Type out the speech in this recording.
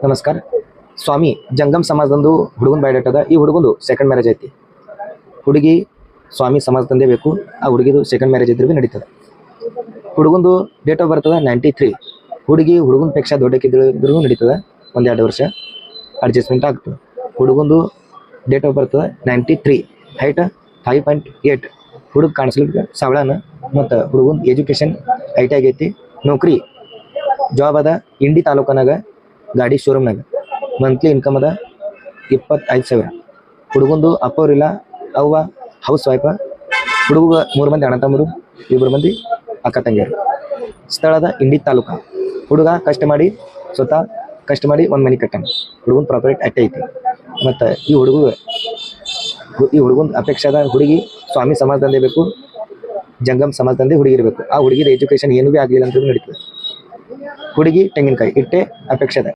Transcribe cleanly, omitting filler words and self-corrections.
ನಮಸ್ಕಾರ. ಸ್ವಾಮಿ ಜಂಗಮ್ ಸಮಾಜದಂದು ಹುಡುಗನ ಬಯೋಡೇಟ್ ಅದ. ಈ ಹುಡುಗಂದು ಸೆಕೆಂಡ್ ಮ್ಯಾರೇಜ್ ಐತಿ. ಹುಡುಗಿ ಸ್ವಾಮಿ ಸಮಾಜದಂದೇ ಬೇಕು. ಆ ಹುಡುಗಿದು ಸೆಕೆಂಡ್ ಮ್ಯಾರೇಜ್ ಇದ್ರೆ ಭೀ ನಡೀತದೆ. ಹುಡುಗಂದು ಡೇಟ್ ಆಫ್ ಬರ್ತ್ ಅದ 93. ಹುಡುಗಿ ಹುಡುಗನ ಪೇಕ್ಷ ದೊಡ್ಡಕ್ಕಿದ್ರೂ ನಡೀತದೆ. 1-2 ವರ್ಷ ಅಡ್ಜಸ್ಟ್ಮೆಂಟ್ ಆಗ್ತದೆ. ಹುಡುಗಂದು ಡೇಟ್ ಆಫ್ ಬರ್ತ್ ಅದ 93. ಹೈಟ್ 5.8. ಹುಡುಗ ಕಾಣಿಸ್ಲಿಕ್ಕೆ ಸವಳನ. ಮತ್ತು ಹುಡುಗನ ಎಜುಕೇಷನ್ ಐಟಿ ಆಗೈತಿ. ನೌಕರಿ ಜಾಬ್ ಅದ ಇಂಡಿ ತಾಲೂಕನಾಗ ಗಾಡಿ ಶೋರೂಮ್ನಾಗ. ಮಂತ್ಲಿ ಇನ್ಕಮ್ ಅದ 25,000. ಹುಡುಗಂದು ಅಪ್ಪವ್ರಿಲ್ಲ, ಅವ್ವ ಹೌಸ್ ವೈಫ. ಹುಡುಗ 3 ಮಂದಿ ಅಣ್ಣ ತಮ್ಮರು, 2 ಮಂದಿ ಅಕ್ಕ ತಂಗಿಯರು. ಸ್ಥಳದ ಇಂಡಿ ತಾಲೂಕ. ಹುಡುಗ ಕಷ್ಟ ಮಾಡಿ ಸ್ವತಃ ಕಷ್ಟ ಮಾಡಿ ಒಂದು ಮನೆ ಕಟ್ಟಾನ. ಹುಡುಗನ ಪ್ರಾಪರ್ಟಿ ಅಟ್ಟೆ ಐತಿ. ಮತ್ತು ಈ ಹುಡುಗನ ಅಪೇಕ್ಷೆ ಅದ ಹುಡುಗಿ ಸ್ವಾಮಿ ಸಮಾಜದಂದೇ ಬೇಕು, ಜಂಗಮ್ ಸಮಾಜದಂದೇ ಹುಡುಗಿ ಇರಬೇಕು. ಆ ಹುಡುಗಿದ ಎಜುಕೇಷನ್ ಏನೂ ಭೀ ಆಗಲಿಲ್ಲ ಅಂತ ನಡೀತದೆ. ಹುಡುಗಿ ತೆಂಗಿನಕಾಯಿ ಇಟ್ಟೆ ಅಪೇಕ್ಷೆ ಅದ.